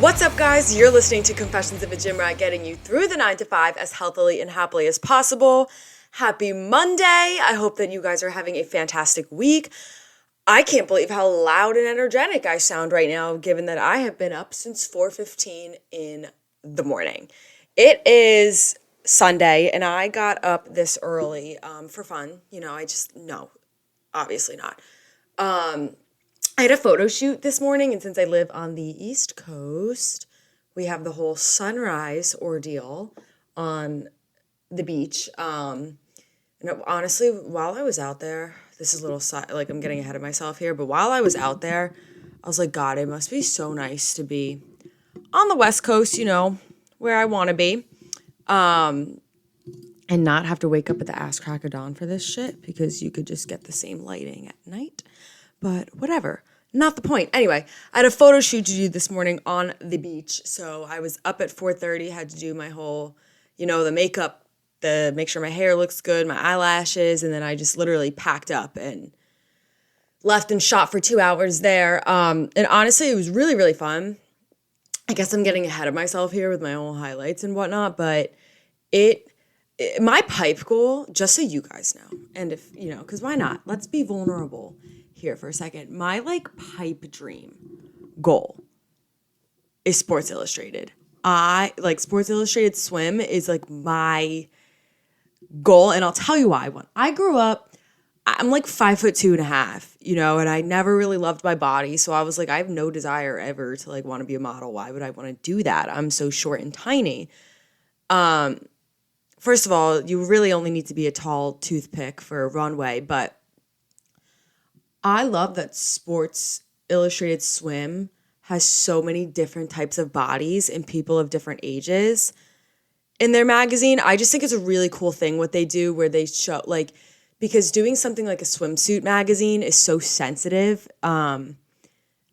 What's up, guys? You're listening to Confessions of a Gym Rat, getting you through the 9 to 5 as healthily and happily as possible. Happy Monday. I hope that you guys are having a fantastic week. I can't believe how loud and energetic I sound right now, given that I have been up since 4:15 in the morning. It is Sunday, and I got up this early for fun. No, obviously not. I had a photo shoot this morning, and since I live on the East Coast, we have the whole sunrise ordeal on the beach. And honestly, while I was out there, this is a little like I'm getting ahead of myself here, but while I was out there, I was like, God, it must be so nice to be on the West Coast, where I want to be, and not have to wake up at the ass crack of dawn for this shit, because you could just get the same lighting at night. But whatever, not the point. Anyway, I had a photo shoot to do this morning on the beach. So I was up at 4:30, had to do my whole, the makeup, make sure my hair looks good, my eyelashes. And then I just literally packed up and left and shot for 2 hours there. And honestly, it was really, really fun. I guess I'm getting ahead of myself here with my own highlights and whatnot, but my pipe goal, just so you guys know, and if, because why not? Let's be vulnerable here for a second. My pipe dream goal is Sports Illustrated. Sports Illustrated swim is my goal, and I'll tell you why. When I grew up, I'm 5'2.5", and I never really loved my body, so I was I have no desire ever to want to be a model. Why would I want to do that? I'm so short and tiny. First of all, you really only need to be a tall toothpick for a runway, but I love that Sports Illustrated Swim has so many different types of bodies and people of different ages in their magazine. I just think it's a really cool thing what they do, where they show, because doing something like a swimsuit magazine is so sensitive and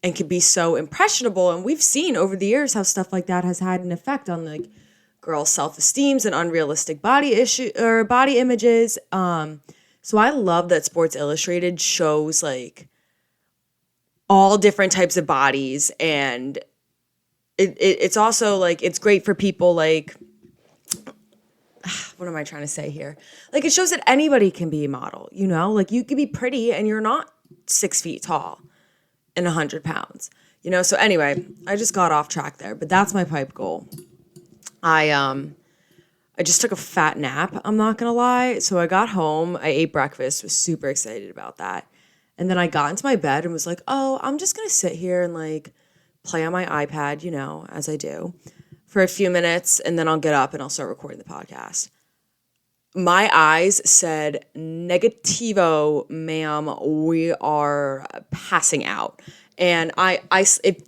can be so impressionable. And we've seen over the years how stuff like that has had an effect on girls' self-esteems and unrealistic body images. So I love that Sports Illustrated shows all different types of bodies, and it's also it's great for people what am I trying to say here? It shows that anybody can be a model, you could be pretty and you're not 6 feet tall and 100 pounds, So anyway, I just got off track there, but that's my pipe goal. I just took a fat nap, I'm not going to lie. So I got home, I ate breakfast, was super excited about that. And then I got into my bed and was oh, I'm just going to sit here and play on my iPad, as I do, for a few minutes. And then I'll get up and I'll start recording the podcast. My eyes said, negativo, ma'am, we are passing out. And if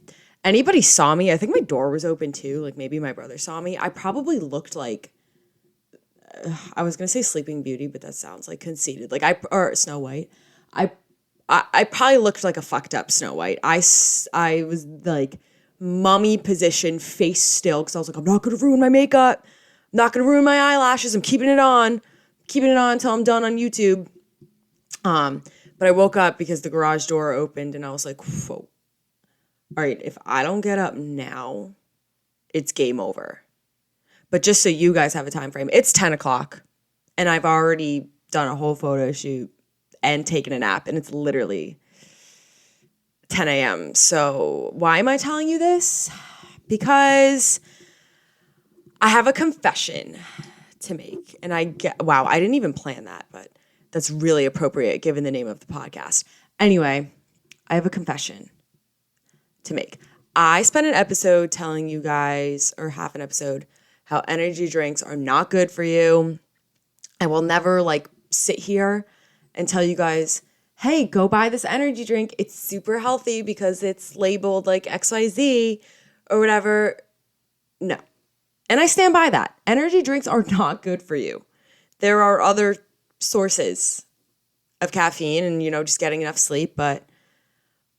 anybody saw me, I think my door was open too. Maybe my brother saw me. I probably looked I was going to say Sleeping Beauty, but that sounds conceited. Or Snow White. I probably looked like a fucked up Snow White. I was mummy position, face still, because I was I'm not going to ruin my makeup. I'm not going to ruin my eyelashes. I'm keeping it on. Until I'm done on YouTube. But I woke up because the garage door opened and I was whoa. All right, if I don't get up now, it's game over. But just so you guys have a time frame, it's 10 o'clock and I've already done a whole photo shoot and taken a nap, and it's literally 10 a.m. So why am I telling you this? Because I have a confession to make, and I didn't even plan that, but that's really appropriate given the name of the podcast. Anyway, I have a confession to make. I spent an episode telling you guys, or half an episode, how energy drinks are not good for you. I will never sit here and tell you guys, hey, go buy this energy drink. It's super healthy because it's labeled XYZ or whatever. No. And I stand by that. Energy drinks are not good for you. There are other sources of caffeine and, just getting enough sleep. But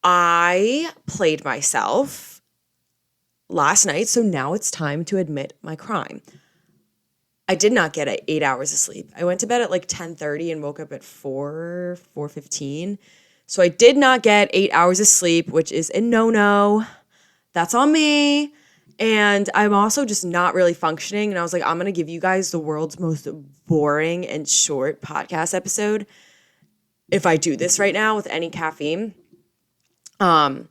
I played myself last night, so now it's time to admit my crime. I did not get 8 hours of sleep. I went to bed at 10:30 and woke up at 4:15. So I did not get 8 hours of sleep, which is a no-no. That's on me. And I'm also just not really functioning. And I was like, I'm going to give you guys the world's most boring and short podcast episode if I do this right now with any caffeine. So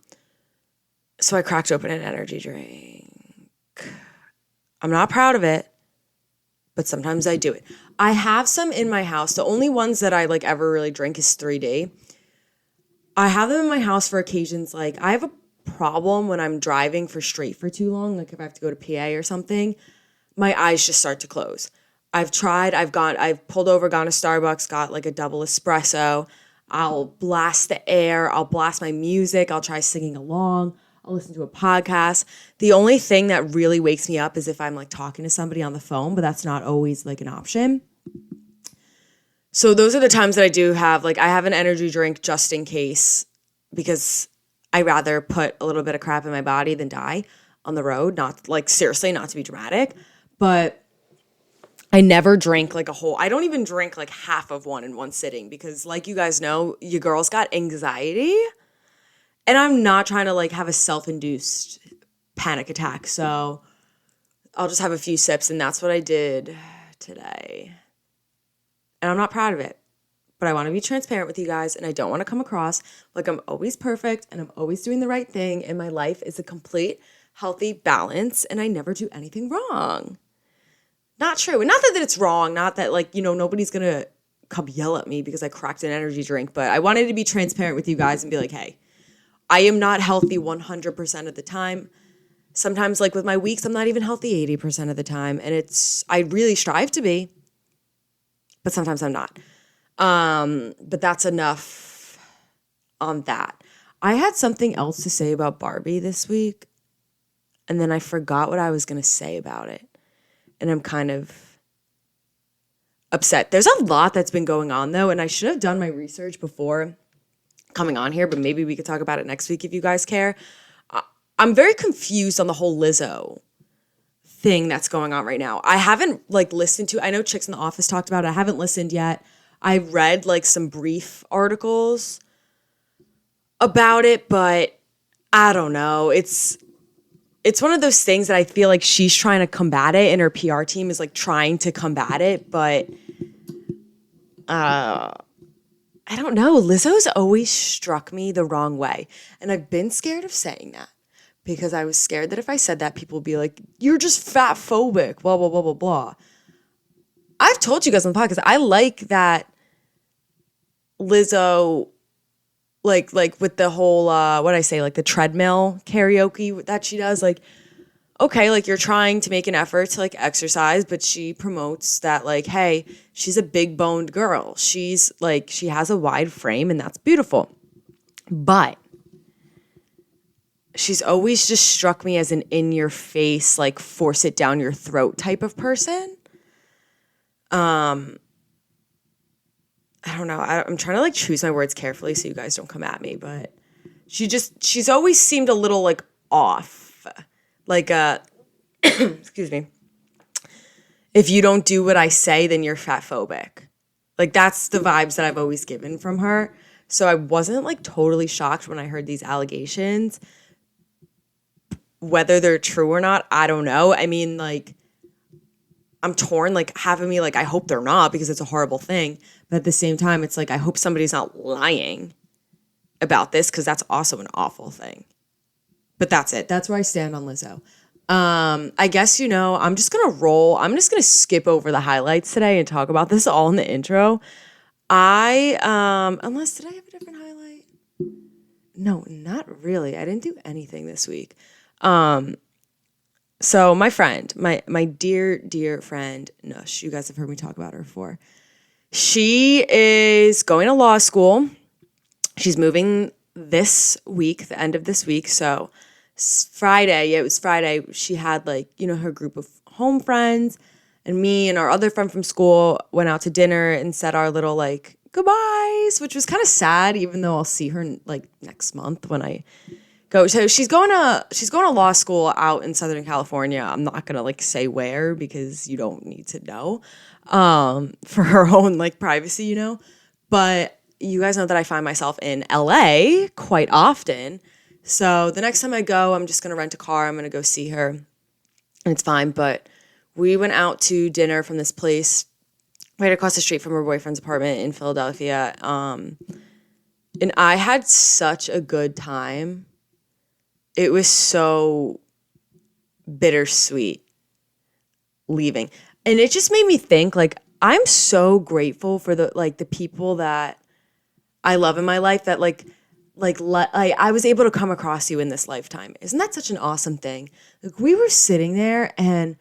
I cracked open an energy drink. I'm not proud of it, but sometimes I do it. I have some in my house. The only ones that I like ever really drink is 3D. I have them in my house for occasions. Like I have a problem when I'm driving for straight for too long. Like if I have to go to PA or something, my eyes just start to close. I've pulled over, gone to Starbucks, got like a double espresso. I'll blast the air. I'll blast my music. I'll try singing along. I'll listen to a podcast. The only thing that really wakes me up is if I'm like talking to somebody on the phone, but that's not always like an option. So those are the times that I do have, like I have an energy drink just in case, because I rather put a little bit of crap in my body than die on the road. Not like seriously, not to be dramatic, but I never drink like I don't even drink like half of one in one sitting because like you guys know, your girl's got anxiety and I'm not trying to like have a self-induced panic attack. So I'll just have a few sips and that's what I did today. And I'm not proud of it, but I want to be transparent with you guys and I don't want to come across like I'm always perfect and I'm always doing the right thing and my life is a complete healthy balance and I never do anything wrong. Not true. And not that it's wrong, not that like, nobody's going to come yell at me because I cracked an energy drink, but I wanted to be transparent with you guys and be like, hey, I am not healthy 100% of the time. Sometimes like with my weeks, I'm not even healthy 80% of the time. And I really strive to be, but sometimes I'm not. But that's enough on that. I had something else to say about Barbie this week, and then I forgot what I was going to say about it. And I'm kind of upset. There's a lot that's been going on, though, and I should have done my research before coming on here, but maybe we could talk about it next week if you guys care. I'm very confused on the whole Lizzo thing that's going on right now. I haven't listened to, I know Chicks in the Office talked about it. I haven't listened yet. I read some brief articles about it, but I don't know. It's one of those things that I feel like she's trying to combat it and her PR team is trying to combat it, but I don't know. Lizzo's always struck me the wrong way. And I've been scared of saying that because I was scared that if I said that, people would be like, you're just fat phobic, blah, blah, blah, blah, blah. I've told you guys on the podcast, I like that Lizzo, like with the whole, the treadmill karaoke that she does, okay, you're trying to make an effort to exercise, but she promotes that hey, she's a big boned girl. She's she has a wide frame and that's beautiful. But she's always just struck me as an in your face, force it down your throat type of person. I don't know. I'm trying to choose my words carefully so you guys don't come at me, but she's always seemed a little off. Excuse me. If you don't do what I say, then you're fat phobic. That's the vibes that I've always given from her. So I wasn't totally shocked when I heard these allegations. Whether they're true or not, I don't know. I mean, I'm torn, half of me, I hope they're not because it's a horrible thing. But at the same time, it's I hope somebody's not lying about this because that's also an awful thing. But that's it. That's where I stand on Lizzo. I guess, I'm just going to roll. I'm just going to skip over the highlights today and talk about this all in the intro. Did I have a different highlight? No, not really. I didn't do anything this week. So my friend, my dear, dear friend, Nush, you guys have heard me talk about her before. She is going to law school. She's moving this week, the end of this week. So Friday, it was Friday, she had her group of home friends and me and our other friend from school went out to dinner and said our little goodbyes, which was kind of sad, even though I'll see her next month when I go. So she's going to law school out in Southern California. I'm not going to say where because you don't need to know for her own privacy, But you guys know that I find myself in LA quite often. So the next time I go, I'm just going to rent a car. I'm going to go see her. and it's fine. But we went out to dinner from this place right across the street from her boyfriend's apartment in Philadelphia. And I had such a good time. It was so bittersweet leaving. And it just made me think, like, I'm so grateful for the people that I love in my life that I was able to come across you in this lifetime. Isn't that such an awesome thing? Like, we were sitting there and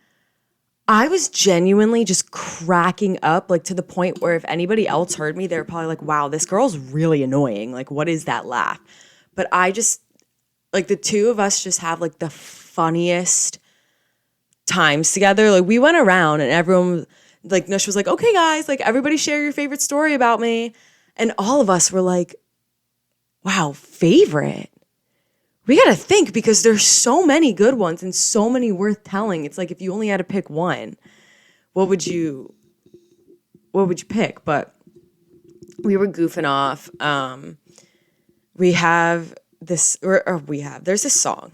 I was genuinely just cracking up, like, to the point where if anybody else heard me, they were probably like, wow, this girl's really annoying. Like, what is that laugh? But I just, like, the two of us just have, like, the funniest times together. Like, we went around and everyone, like, Nush was like, okay, guys, like, everybody share your favorite story about me. And all of us were like, wow, favorite? We got to think, because there's so many good ones and so many worth telling. It's like, if you only had to pick one, what would you pick? But we were goofing off. There's this song.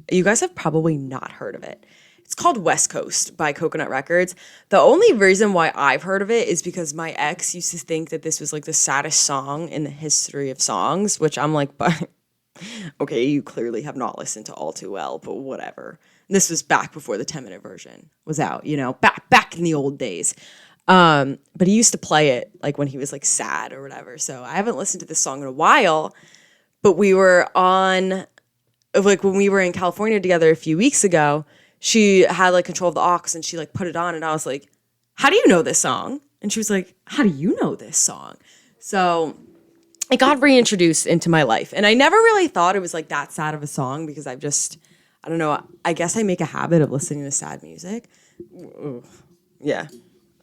You guys have probably not heard of it. It's called West Coast by Coconut Records. The only reason why I've heard of it is because my ex used to think that this was like the saddest song in the history of songs, which I'm like, but okay, you clearly have not listened to All Too Well, but whatever. And this was back before the 10-minute version was out, back in the old days. But he used to play it like when he was like sad or whatever. So I haven't listened to this song in a while, but we were on, like, when we were in California together a few weeks ago, she had like control of the aux and she like put it on and I was like, how do you know this song? And she was like, how do you know this song? So it got reintroduced into my life. And I never really thought it was like that sad of a song because I don't know, I guess I make a habit of listening to sad music. Yeah.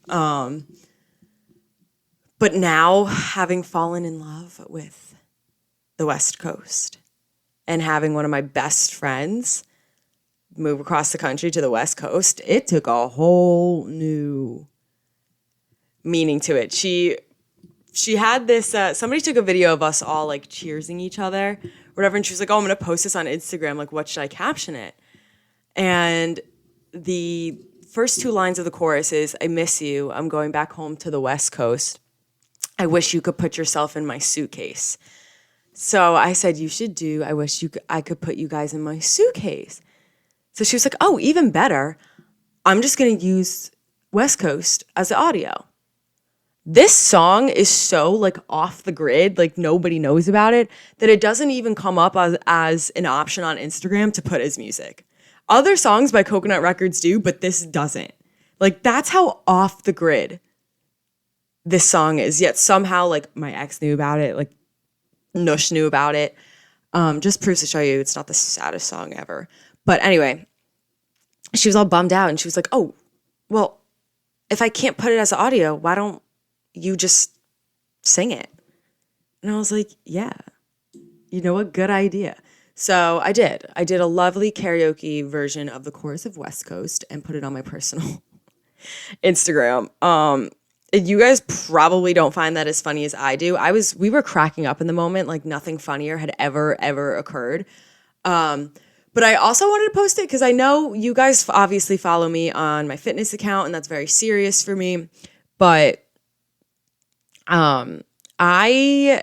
But now, having fallen in love with the West Coast and having one of my best friends move across the country to the West Coast, it took a whole new meaning to it. She had this, somebody took a video of us all like cheersing each other, whatever, and she was like, oh, I'm going to post this on Instagram. Like, what should I caption it? And the first two lines of the chorus is, I miss you. I'm going back home to the West Coast. I wish you could put yourself in my suitcase. So I said, I could put you guys in my suitcase. So she was like, oh, even better. I'm just going to use West Coast as the audio. This song is so like off the grid, like nobody knows about it, that it doesn't even come up as an option on Instagram to put as music. Other songs by Coconut Records do, but this doesn't. Like, that's how off the grid this song is. Yet somehow, like, my ex knew about it, like Nush knew about it. Just proves to show you it's not the saddest song ever. But anyway, she was all bummed out and she was like, oh, well, if I can't put it as audio, why don't you just sing it? And I was like, yeah, you know what? Good idea. So I did. I did a lovely karaoke version of the chorus of West Coast and put it on my personal Instagram. You guys probably don't find that as funny as I do. We were cracking up in the moment, like nothing funnier had ever occurred. But I also wanted to post it because I know you guys obviously follow me on my fitness account, and that's very serious for me. But I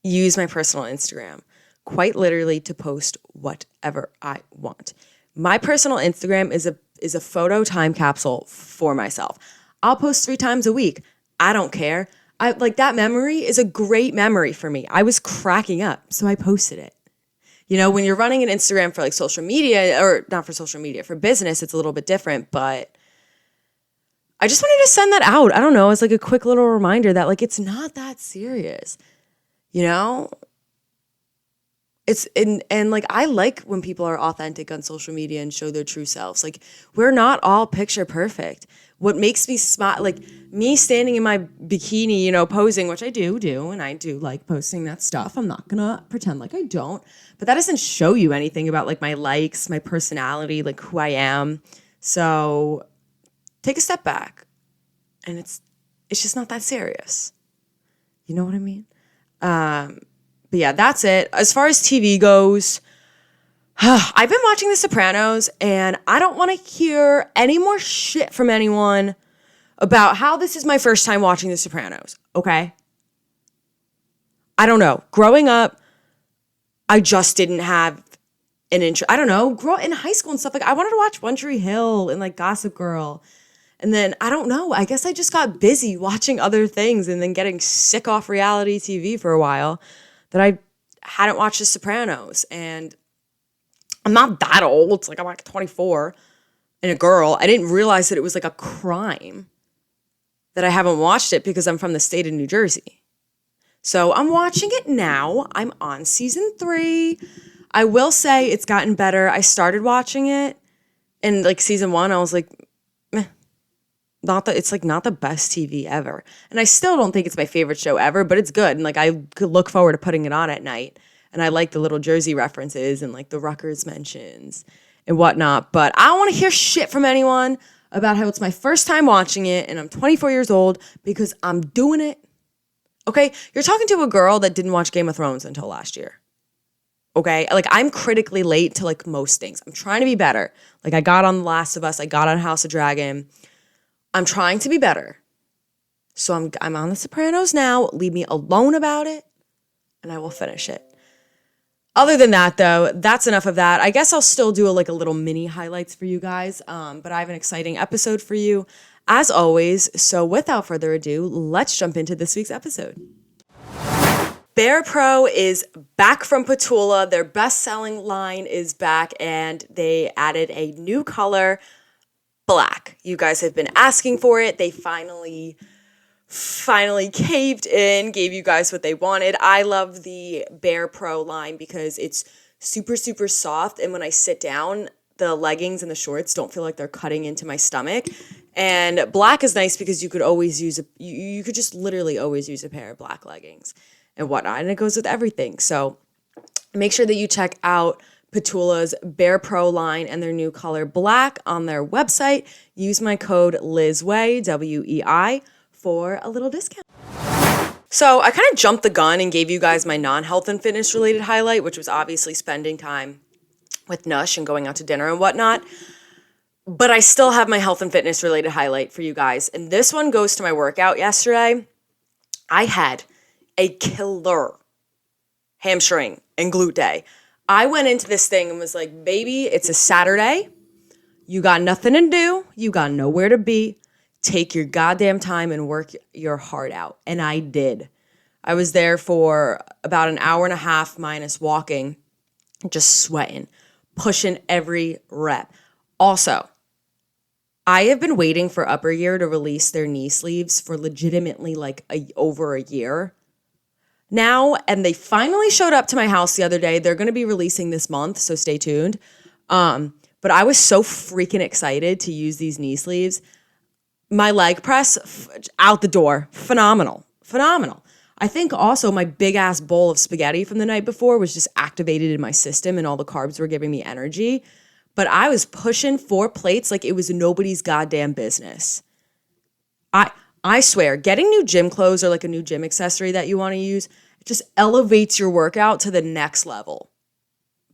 use my personal Instagram quite literally to post whatever I want. My personal Instagram is a photo time capsule for myself. I'll post 3 times a week. I don't care. That memory is a great memory for me. I was cracking up, so I posted it. When you're running an Instagram for like social media, or not for social media, for business, it's a little bit different, but I just wanted to send that out. I don't know, as like a quick little reminder that like, it's not that serious, It's and like, I like when people are authentic on social media and show their true selves. Like, we're not all picture perfect. What makes me smile, like me standing in my bikini, posing, which I do, and I do like posting that stuff. I'm not gonna pretend like I don't, but that doesn't show you anything about like my likes, my personality, like who I am. So take a step back, and it's just not that serious. You know what I mean? But yeah, that's it. As far as TV goes, I've been watching The Sopranos, and I don't want to hear any more shit from anyone about how this is my first time watching The Sopranos, okay? I don't know. Growing up, I just didn't have an interest. I don't know. In high school and stuff, like I wanted to watch One Tree Hill and like Gossip Girl. And then, I don't know, I guess I just got busy watching other things and then getting sick off reality TV for a while that I hadn't watched The Sopranos. And I'm not that old. It's like I'm like 24 and a girl. I didn't realize that it was like a crime that I haven't watched it because I'm from the state of New Jersey. So I'm watching it now. I'm on season 3. I will say it's gotten better. I started watching it and like season 1, I was like, it's like not the best TV ever. And I still don't think it's my favorite show ever, but it's good. And like I could look forward to putting it on at night. And I like the little Jersey references and like the Rutgers mentions and whatnot. But I don't want to hear shit from anyone about how it's my first time watching it and I'm 24 years old because I'm doing it. Okay? You're talking to a girl that didn't watch Game of Thrones until last year. Okay? Like I'm critically late to like most things. I'm trying to be better. Like I got on The Last of Us. I got on House of Dragon. I'm trying to be better. So I'm on The Sopranos now. Leave me alone about it and I will finish it. Other than that, though, that's enough of that. I guess I'll still do a little mini highlights for you guys, but I have an exciting episode for you, as always. So without further ado, let's jump into this week's episode. Bare Pro is back from Petula. Their best-selling line is back, and they added a new color, black. You guys have been asking for it. They finally caved in, gave you guys what they wanted. I love the Bare Pro line because it's super, super soft. And when I sit down, the leggings and the shorts don't feel like they're cutting into my stomach. And black is nice because you could always use you could just literally always use a pair of black leggings and whatnot. And it goes with everything. So make sure that you check out Petula's Bare Pro line and their new color black on their website. Use my code LizWay, WEI, for a little discount. So I kind of jumped the gun and gave you guys my non-health and fitness related highlight, which was obviously spending time with Nush and going out to dinner and whatnot. But I still have my health and fitness related highlight for you guys. And this one goes to my workout yesterday. I had a killer hamstring and glute day. I went into this thing and was like, baby, it's a Saturday. You got nothing to do. You got nowhere to be. Take your goddamn time and work your heart out. And I did. I was there for about an hour and a half minus walking, just sweating, pushing every rep. Also, I have been waiting for Upper Year to release their knee sleeves for legitimately like over a year now. And they finally showed up to my house the other day. They're going to be releasing this month, so stay tuned. But I was so freaking excited to use these knee sleeves. My leg press, out the door. Phenomenal. I think also my big ass bowl of spaghetti from the night before was just activated in my system and all the carbs were giving me energy. But I was pushing 4 plates like it was nobody's goddamn business. I swear, getting new gym clothes or like a new gym accessory that you want to use, it just elevates your workout to the next level.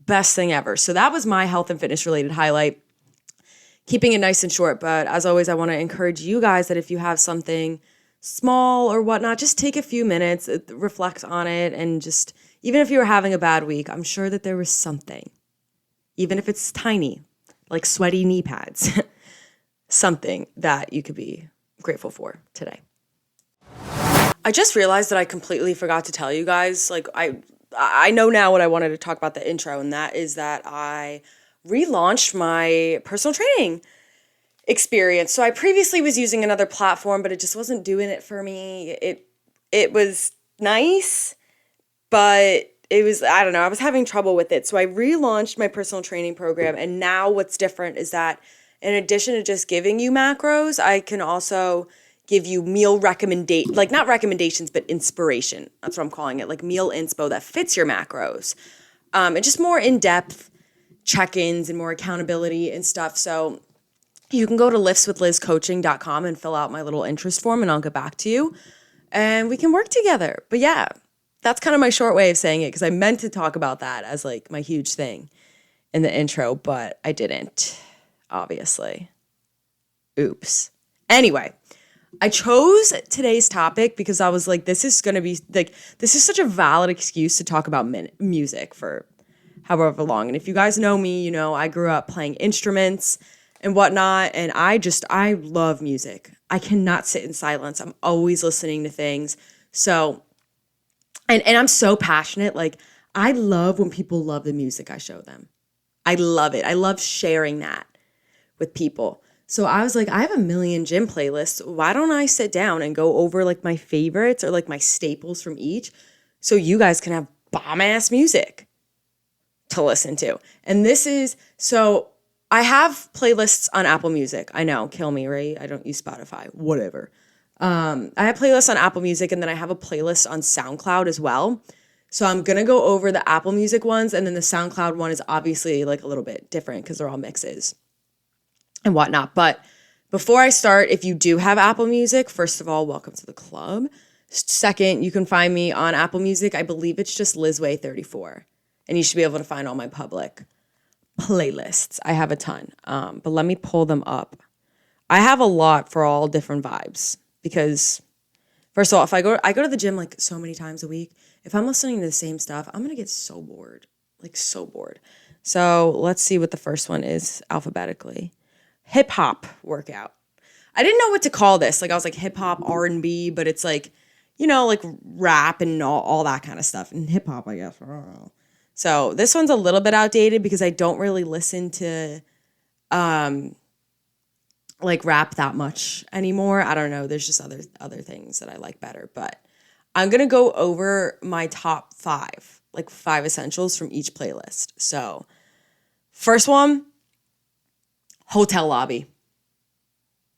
Best thing ever. So that was my health and fitness related highlight. Keeping it nice and short, but as always, I want to encourage you guys that if you have something small or whatnot, just take a few minutes, reflect on it, and just, even if you were having a bad week, I'm sure that there was something, even if it's tiny, like sweaty knee pads, something that you could be grateful for today. I just realized that I completely forgot to tell you guys, like I know now what I wanted to talk about the intro, and that is that I relaunched my personal training experience. So I previously was using another platform, but it just wasn't doing it for me. It was nice, but it was, I don't know, I was having trouble with it. So I relaunched my personal training program. And now what's different is that in addition to just giving you macros, I can also give you meal like not recommendations, but inspiration. That's what I'm calling it, like meal inspo that fits your macros. And just more in-depth check-ins and more accountability and stuff. So you can go to liftswithlizcoaching.com and fill out my little interest form and I'll get back to you and we can work together. But yeah, that's kind of my short way of saying it because I meant to talk about that as like my huge thing. in the intro, but I didn't, obviously. Oops. Anyway, I chose today's topic because I was like, this is going to be like, this is such a valid excuse to talk about music for however long. And if you guys know me, you know, I grew up playing instruments and whatnot. And I love music. I cannot sit in silence. I'm always listening to things. So, and I'm so passionate. Like, I love when people love the music I show them. I love it. I love sharing that with people. So I was like, I have a million gym playlists. Why don't I sit down and go over like my favorites or like my staples from each so you guys can have bomb ass music to listen to. And so I have playlists on Apple Music. I know, kill me, right? I don't use Spotify, whatever. I have playlists on Apple Music, and then I have a playlist on SoundCloud as well. So I'm going to go over the Apple Music ones, and then the SoundCloud one is obviously like a little bit different because they're all mixes and whatnot. But before I start, if you do have Apple Music, first of all, welcome to the club. Second, you can find me on Apple Music. I believe it's just LizWay34. And you should be able to find all my public playlists. I have a ton, but let me pull them up. I have a lot for all different vibes because, first of all, if I go to the gym like so many times a week. If I'm listening to the same stuff, I'm gonna get so bored, like so bored. So let's see what the first one is alphabetically. Hip hop workout. I didn't know what to call this. Like I was like hip hop, R&B, but it's like, you know, like rap and all that kind of stuff. And hip hop, I guess. I don't know. So this one's a little bit outdated because I don't really listen to like rap that much anymore. I don't know. There's just other things that I like better. But I'm going to go over my top 5, like 5 essentials from each playlist. So first one, Hotel Lobby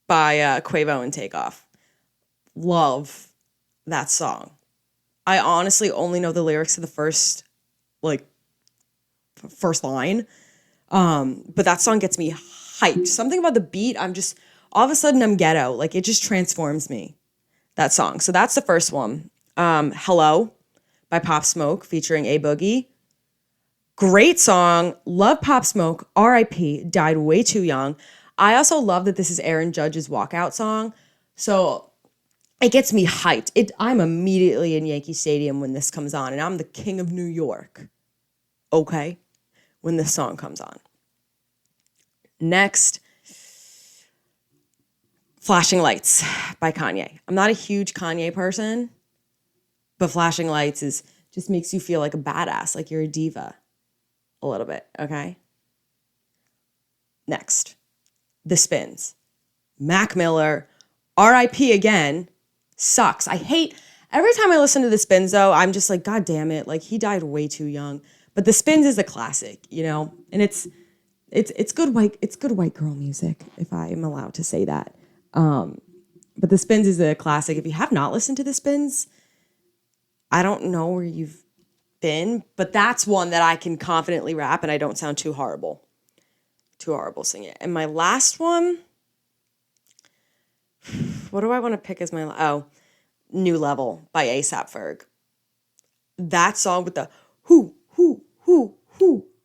by Quavo and Takeoff. Love that song. I honestly only know the lyrics to the first line. But that song gets me hyped. Something about the beat, all of a sudden I'm ghetto. Like it just transforms me, that song. So that's the first one. Hello by Pop Smoke featuring A Boogie. Great song. Love Pop Smoke. R.I.P. Died way too young. I also love that this is Aaron Judge's walkout song. So it gets me hyped. I'm immediately in Yankee Stadium when this comes on, and I'm the king of New York. Okay? When this song comes on. Next, Flashing Lights by Kanye. I'm not a huge Kanye person, but Flashing Lights just makes you feel like a badass, like you're a diva a little bit, okay? Next, The Spins. Mac Miller, R.I.P. again, sucks. Every time I listen to The Spins, though, I'm just like, God damn it, like he died way too young. But The Spins is a classic, you know, and it's good white girl music, if I am allowed to say that. But The Spins is a classic. If you have not listened to The Spins, I don't know where you've been, but that's one that I can confidently rap, and I don't sound too horrible singing it. And my last one, what do I want to pick as New Level by A$AP Ferg. That song with the whoo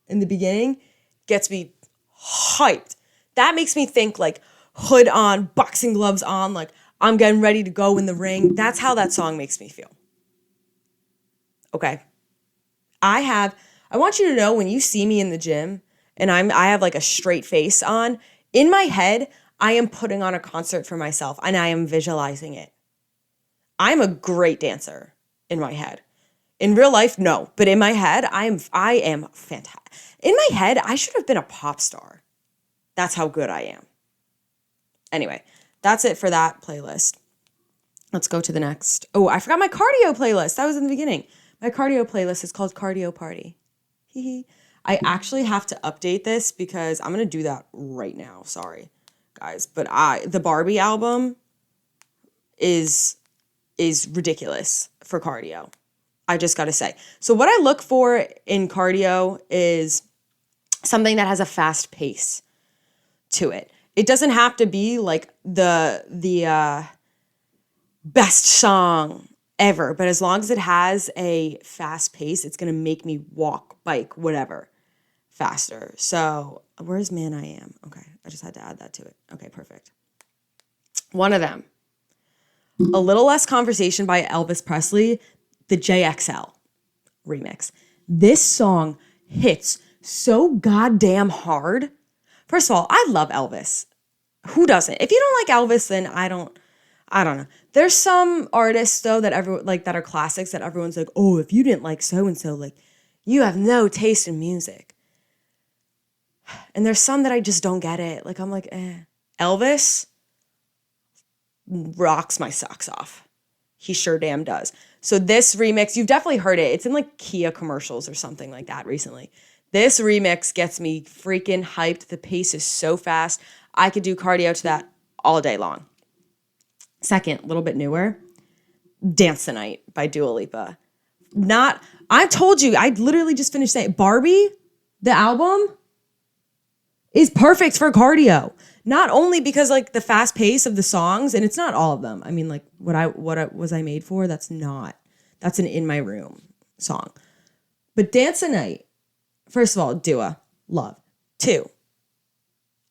in the beginning gets me hyped. That makes me think like hood on, boxing gloves on, like I'm getting ready to go in the ring. That's how that song makes me feel. Okay. I want you to know when you see me in the gym and I have like a straight face on, in my head, I am putting on a concert for myself and I am visualizing it. I'm a great dancer in my head. In real life, no. But in my head, I am fantastic. In my head, I should have been a pop star. That's how good I am. Anyway, that's it for that playlist. Let's go to the next. Oh, I forgot my cardio playlist. That was in the beginning. My cardio playlist is called Cardio Party. I actually have to update this because I'm going to do that right now. Sorry, guys. But the Barbie album is ridiculous for cardio. I just got to say. So what I look for in cardio is something that has a fast pace to it. It doesn't have to be like the best song ever, but as long as it has a fast pace, it's going to make me walk, bike, whatever, faster. So where's Man I Am? Okay, I just had to add that to it. Okay, perfect. One of them. A Little Less Conversation by Elvis Presley, the JXL remix. This song hits so goddamn hard. First of all, I love Elvis. Who doesn't? If you don't like Elvis, then I don't know. There's some artists though that everyone like that are classics that everyone's like, oh, if you didn't like so and so, like you have no taste in music. And there's some that I just don't get it. Like I'm like, Elvis rocks my socks off. He sure damn does. So this remix, you've definitely heard it. It's in like Kia commercials or something like that recently. This remix gets me freaking hyped. The pace is so fast. I could do cardio to that all day long. Second, a little bit newer, Dance the Night by Dua Lipa. I told you, I literally just finished saying, Barbie, the album, is perfect for cardio. Not only because like the fast pace of the songs, and it's not all of them. I mean, like what was I made for? That's an In My Room song. But Dance the Night, first of all, Dua, love. 2,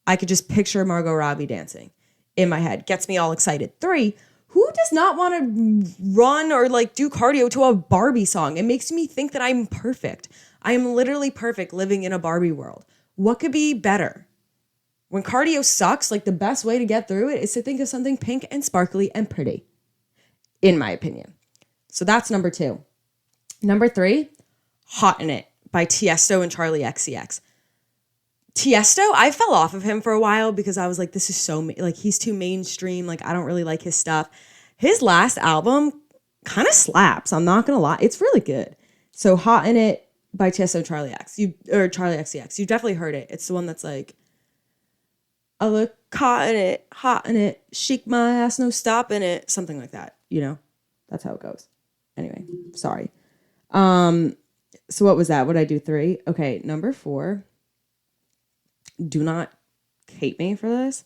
I could just picture Margot Robbie dancing in my head. Gets me all excited. 3, who does not want to run or like do cardio to a Barbie song? It makes me think that I'm perfect. I am literally perfect living in a Barbie world. What could be better? When cardio sucks, like the best way to get through it is to think of something pink and sparkly and pretty, in my opinion. So that's number 2. Number 3, Hot in It by Tiesto and Charlie XCX. Tiesto, I fell off of him for a while because I was like, this is so, like, he's too mainstream. Like, I don't really like his stuff. His last album kind of slaps. I'm not going to lie. It's really good. So Hot in It by Tiesto and Charlie Charlie XCX. You definitely heard it. It's the one that's like, I look hot in it, shake my ass, no stopping it. Something like that, you know? That's how it goes. Anyway, sorry. So what was that? What did I do? 3? Okay, number 4. Do not hate me for this.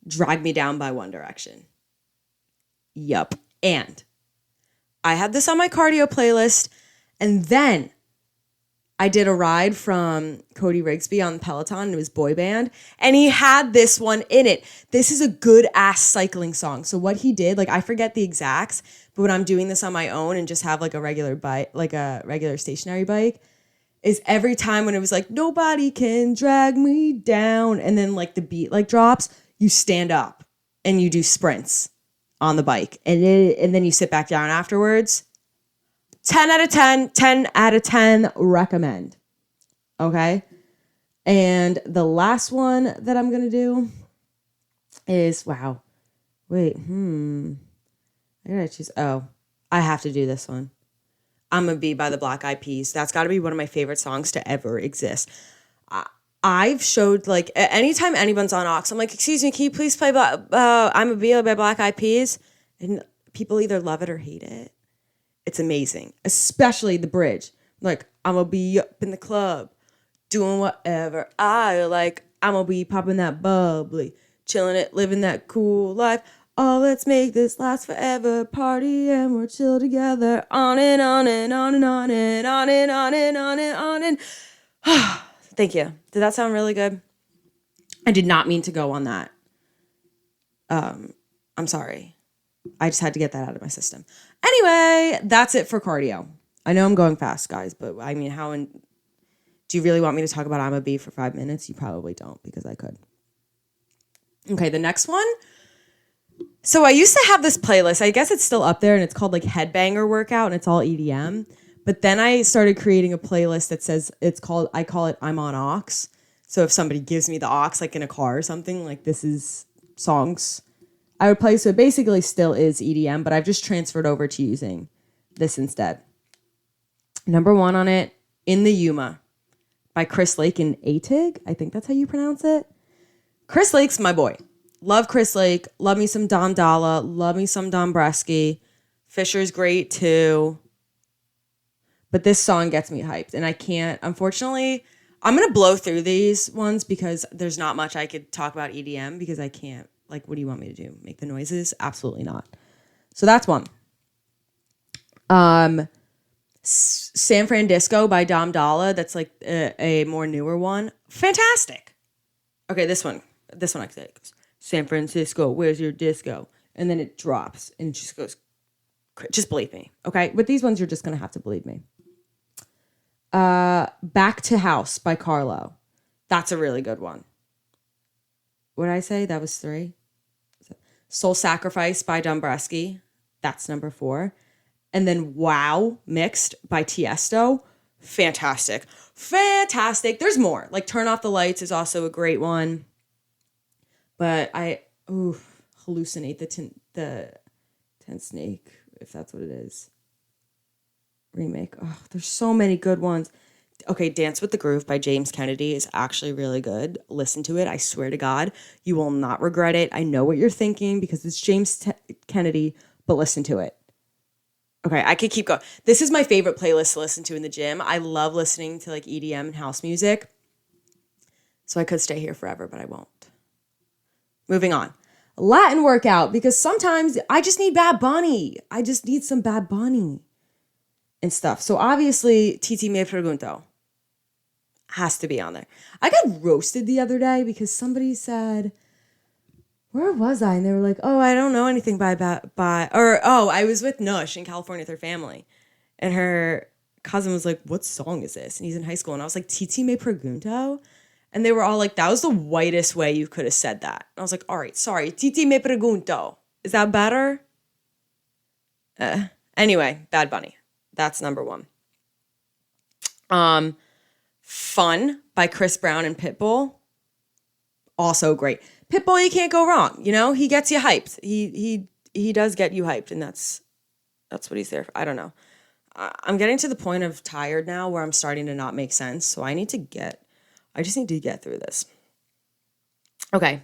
Drag Me Down by One Direction. Yup. And I had this on my cardio playlist, and then I did a ride from Cody Rigsby on Peloton. It was boy band, and he had this one in it. This is a good ass cycling song. So what he did, like I forget the exacts, but when I'm doing this on my own and just have like a regular bike, like a regular stationary bike, is every time when it was like, nobody can drag me down, and then like the beat like drops, you stand up and you do sprints on the bike, and then you sit back down afterwards. 10 out of 10, 10 out of 10 recommend. Okay? And the last one that I'm going to do is, wow. Wait, I gotta choose. Oh, I have to do this one. I'ma Be by the Black Eyed Peas. That's got to be one of my favorite songs to ever exist. I've showed, like, anytime anyone's on aux, I'm like, excuse me, can you please play I'ma Be by Black Eyed Peas? And people either love it or hate it. It's amazing, especially the bridge. Like, I'm gonna be up in the club, doing whatever I like. I'm gonna be popping that bubbly, chilling it, living that cool life. Oh, let's make this last forever. Party and we're chill together. On and on and on and on and on and on and on and on and. Thank you. Did that sound really good? I did not mean to go on that. I'm sorry. I just had to get that out of my system. Anyway, that's it for cardio. I know I'm going fast, guys, but I mean, do you really want me to talk about I'm a Bee for 5 minutes? You probably don't, because I could. Okay, the next one. So I used to have this playlist. I guess it's still up there, and it's called like Headbanger Workout, and it's all EDM. But then I started creating a playlist that says I call it I'm on aux. So if somebody gives me the aux, like in a car or something, like this is songs I would play. So it basically still is EDM, but I've just transferred over to using this instead. Number 1 on it, In the Yuma by Chris Lake and Atig. I think that's how you pronounce it. Chris Lake's my boy. Love Chris Lake. Love me some Dom Dalla. Love me some Don Bresky. Fisher's great too. But this song gets me hyped. And I can't, unfortunately, I'm going to blow through these ones because there's not much I could talk about EDM because I can't. Like, what do you want me to do? Make the noises? Absolutely not. So that's one. San Francisco by Dom Dalla. That's like a more newer one. Fantastic. Okay, this one I can say it goes, San Francisco, where's your disco? And then it drops and it just goes, just believe me. Okay, with these ones, you're just going to have to believe me. Back to House by Carlo. That's a really good one. What did I say? That was 3. Soul Sacrifice by Dombresky. That's number 4. And then Wow Mixed by Tiesto. Fantastic. Fantastic. There's more. Like Turn Off the Lights is also a great one. But I hallucinate the Ten Snake, if that's what it is. Remake. Oh, there's so many good ones. Okay, Dance with the Groove by James Kennedy is actually really good. Listen to it. I swear to God, you will not regret it. I know what you're thinking because it's James Kennedy, but listen to it. Okay, I could keep going. This is my favorite playlist to listen to in the gym. I love listening to like EDM and house music. So I could stay here forever, but I won't. Moving on. Latin workout, because sometimes I just need Bad Bunny. I just need some Bad Bunny and stuff. So obviously, Titi Me Pregunto has to be on there. I got roasted the other day because somebody said, where was I? And they were like, oh, I don't know anything by I was with Nush in California with her family. And her cousin was like, what song is this? And he's in high school. And I was like, Titi Me Pregunto? And they were all like, that was the whitest way you could have said that. And I was like, all right, sorry. Titi Me Pregunto. Is that better? Anyway, Bad Bunny. That's number 1. Fun by Chris Brown and Pitbull. Also great. Pitbull, you can't go wrong. You know, he gets you hyped. He does get you hyped, and that's what he's there for. I don't know. I'm getting to the point of tired now where I'm starting to not make sense. So I just need to get through this. Okay.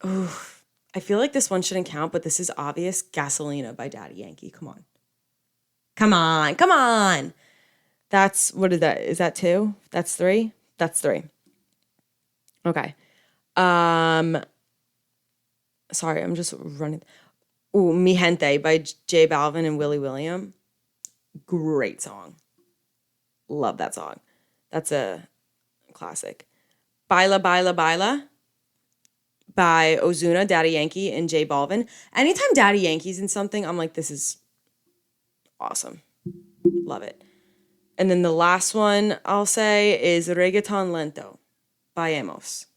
Oof. I feel like this one shouldn't count, but this is obvious. Gasolina by Daddy Yankee. Come on. Come on. What is that? Is that 2? That's 3? That's 3. Okay. Sorry, I'm just running. Ooh, Mi Gente by J Balvin and Willie William. Great song. Love that song. That's a classic. Baila Baila Baila by Ozuna, Daddy Yankee, and J Balvin. Anytime Daddy Yankee's in something, I'm like, this is awesome. Love it. And then the last one I'll say is Reggaeton Lento by Amos.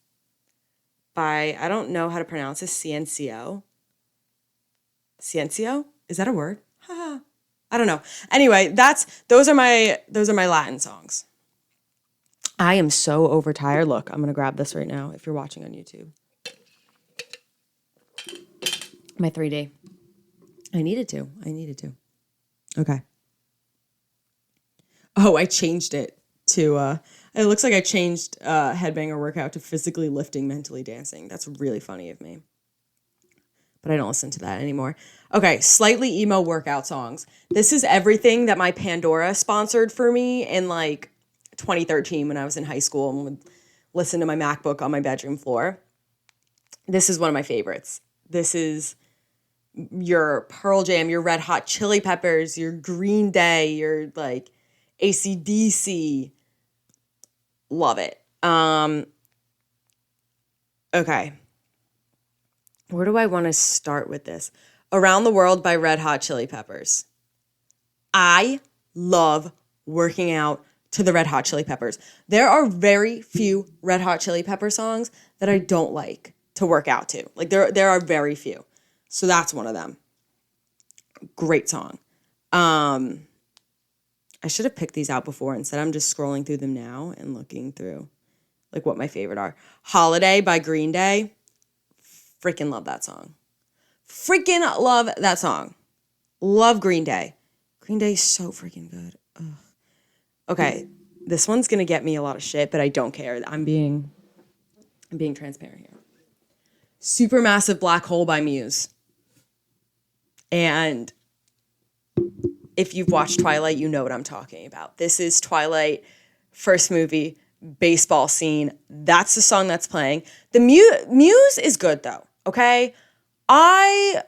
By, I don't know how to pronounce this, Ciencio. Ciencio? Is that a word? I don't know. Anyway, those are my Latin songs. I am so overtired. Look, I'm going to grab this right now if you're watching on YouTube. My 3D. I needed to. Okay. Oh, I changed it to, it looks like I changed headbanger workout to physically lifting, mentally dancing. That's really funny of me. But I don't listen to that anymore. Okay, slightly emo workout songs. This is everything that my Pandora sponsored for me in like 2013 when I was in high school and would listen to my MacBook on my bedroom floor. This is one of my favorites. This is your Pearl Jam, your Red Hot Chili Peppers, your Green Day, your like AC/DC. Love it. Okay. Where do I want to start with this? Around the World by Red Hot Chili Peppers. I love working out to the Red Hot Chili Peppers. There are very few Red Hot Chili Pepper songs that I don't like to work out to. Like there are very few. So that's one of them. Great song. I should have picked these out before. Instead, I'm just scrolling through them now and looking through like what my favorite are. Holiday by Green Day. Freaking love that song. Freaking love that song. Love Green Day. Green Day is so freaking good. Ugh. Okay, this one's gonna get me a lot of shit, but I don't care. I'm being transparent here. Supermassive Black Hole by Muse. And if you've watched Twilight, you know what I'm talking about. This is Twilight, first movie, baseball scene. That's the song that's playing. The Muse is good though, okay? I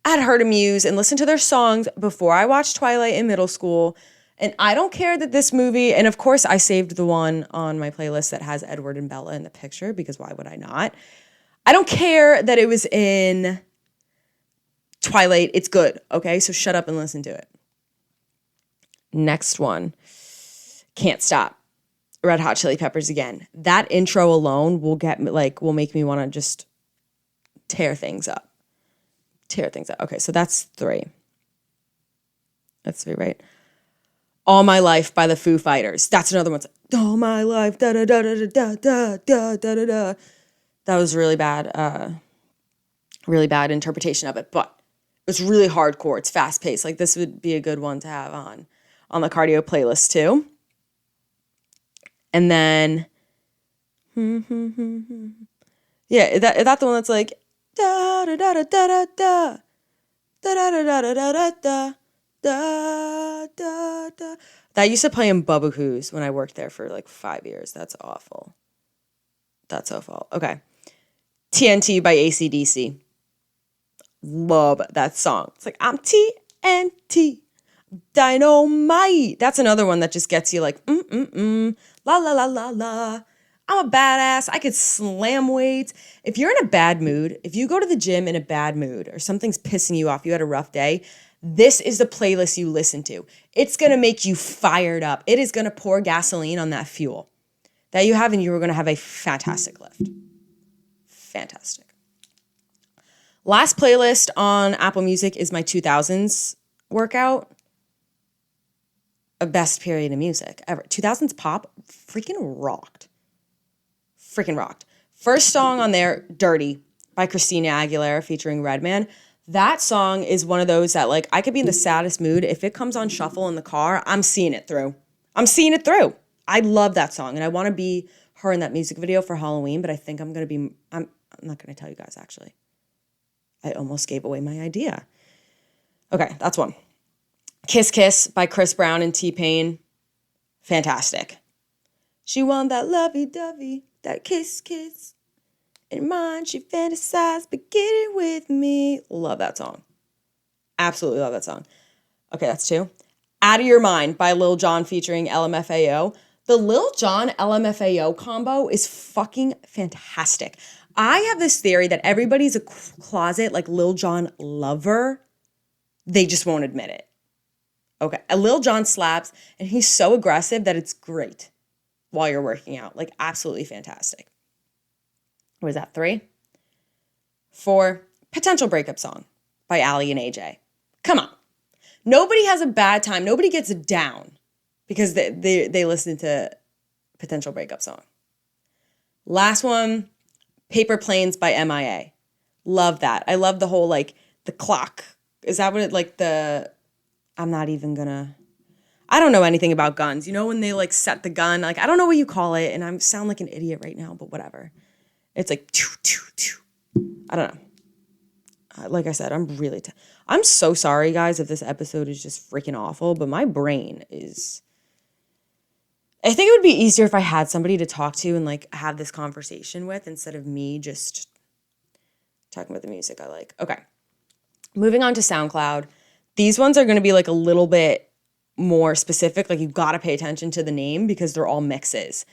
I had heard of Muse and listened to their songs before I watched Twilight in middle school. And I don't care that this movie, and of course I saved the one on my playlist that has Edward and Bella in the picture, because why would I not? I don't care that it was in Twilight. It's good, okay? So shut up and listen to it. Next one. Can't Stop. Red Hot Chili Peppers again. That intro alone will make me want to just tear things up. Okay, so that's 3. That's 3, right? All My Life by the Foo Fighters. That's another one. All My Life, da da da da da da da da da da. That was really bad interpretation of it, but it's really hardcore. It's fast paced. Like, this would be a good one to have on the cardio playlist too. And then, yeah, that the one that's like da da da da da da da da da da da da da da da da. That used to play in Bubba Who's when I worked there for like 5 years. That's awful. That's awful. Okay. TNT by AC/DC. Love that song. It's like, I'm TNT, dynamite. That's another one that just gets you like, la la la la la. I'm a badass. I could slam weights. If you're in a bad mood, if you go to the gym in a bad mood or something's pissing you off, you had a rough day, this is the playlist you listen to. It's going to make you fired up. It is going to pour gasoline on that fuel that you have, and you are going to have a fantastic lift. Fantastic. Last playlist on Apple Music is my 2000s workout. A best period of music ever. 2000s pop freaking rocked. First song on there, Dirty by Christina Aguilera featuring Redman. That song is one of those that, like, I could be in the saddest mood. If it comes on shuffle in the car, I'm seeing it through. I love that song, and I want to be her in that music video for Halloween, but I think I'm not going to tell you guys, actually. I almost gave away my idea. Okay, that's one. Kiss Kiss by Chris Brown and T-Pain. Fantastic. She want that lovey-dovey, that kiss, kiss. In mind, she fantasized, but get it with me. Love that song. Absolutely love that song. Okay, that's 2. Out of Your Mind by Lil Jon featuring LMFAO. The Lil Jon LMFAO combo is fucking fantastic. I have this theory that everybody's a closet, like, Lil Jon lover. They just won't admit it. Okay, Lil Jon slaps, and he's so aggressive that it's great while you're working out. Like, absolutely fantastic. What is that, 3? 4, Potential Breakup Song by Ali and AJ. Come on. Nobody has a bad time. Nobody gets down because they listen to Potential Breakup Song. Last one, Paper Planes by MIA. Love that. I love the whole, like, the clock. Is that what it, like, I don't know anything about guns. You know when they, like, set the gun? Like, I don't know what you call it, and I sound like an idiot right now, but whatever. It's like, I don't know. Like I said, I'm so sorry, guys, if this episode is just freaking awful, but my brain is... I think it would be easier if I had somebody to talk to and, like, have this conversation with instead of me just talking about the music I like. Okay. Moving on to SoundCloud. These ones are going to be, like, a little bit more specific. Like, you got to pay attention to the name because they're all mixes.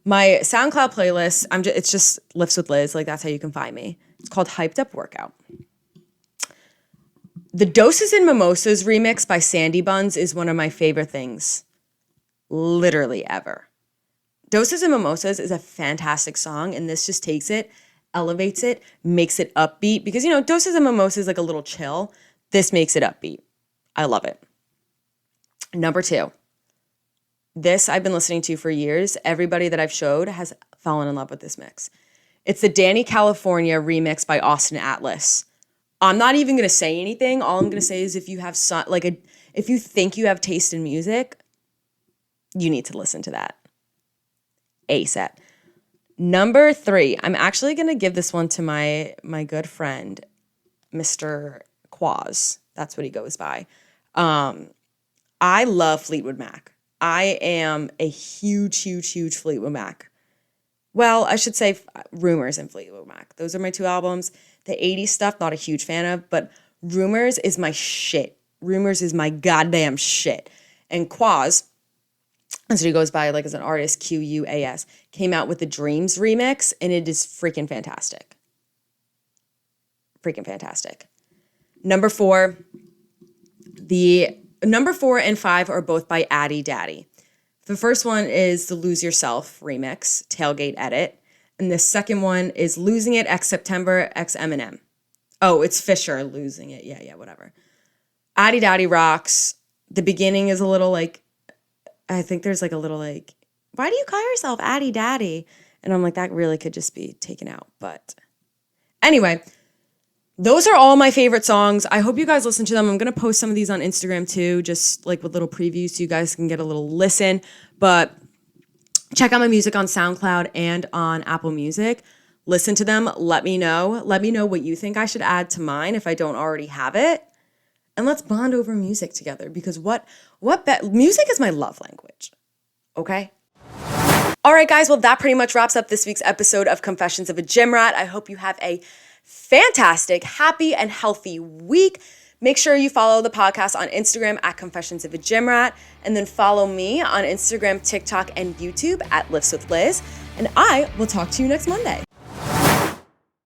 My SoundCloud playlist, it's just Lifts with Liz. Like, that's how you can find me. It's called Hyped Up Workout. The Doses and Mimosas remix by Sandy Buns is one of my favorite things, literally ever. Doses and Mimosas is a fantastic song, and this just takes it, elevates it, makes it upbeat. Because, you know, Doses and Mimosas is like a little chill. This makes it upbeat. I love it. Number 2. This I've been listening to for years. Everybody that I've showed has fallen in love with this mix. It's the Danny California remix by Austin Atlas. I'm not even going to say anything. All I'm going to say is if you have if you think you have taste in music, you need to listen to that. ASAP. Number 3. I'm actually going to give this one to my good friend, Mr. Quaz. That's what he goes by. I love Fleetwood Mac. I am a huge Fleetwood Mac. Well, I should say Rumors and Fleetwood Mac. Those are my 2 albums. The 80s stuff, not a huge fan of, but Rumors is my shit. Rumors is my goddamn shit. And Quaz, that's what he goes by like as an artist, Quas, came out with the Dreams remix, and it is freaking fantastic. Freaking fantastic. Number 4 and 5 are both by Addy Daddy. The first one is the Lose Yourself remix, Tailgate Edit. And the second one is Losing It X September X Eminem. Oh, it's Fisher, Losing It. Yeah, whatever. Addy Daddy rocks. The beginning is a little like, I think there's like a little like, why do you call yourself Addy Daddy? And I'm like, that really could just be taken out. But anyway, those are all my favorite songs. I hope you guys listen to them. I'm going to post some of these on Instagram too, just like with little previews so you guys can get a little listen. But check out my music on SoundCloud and on Apple Music. Listen to them. Let me know. Let me know what you think I should add to mine if I don't already have it. And let's bond over music together, because music is my love language. Okay? All right, guys. Well, that pretty much wraps up this week's episode of Confessions of a Gym Rat. I hope you have a fantastic, happy, and healthy week. Make sure you follow the podcast on Instagram at Confessions of a Gym Rat, and then follow me on Instagram, TikTok, and YouTube at liftswithliz. And I will talk to you next Monday.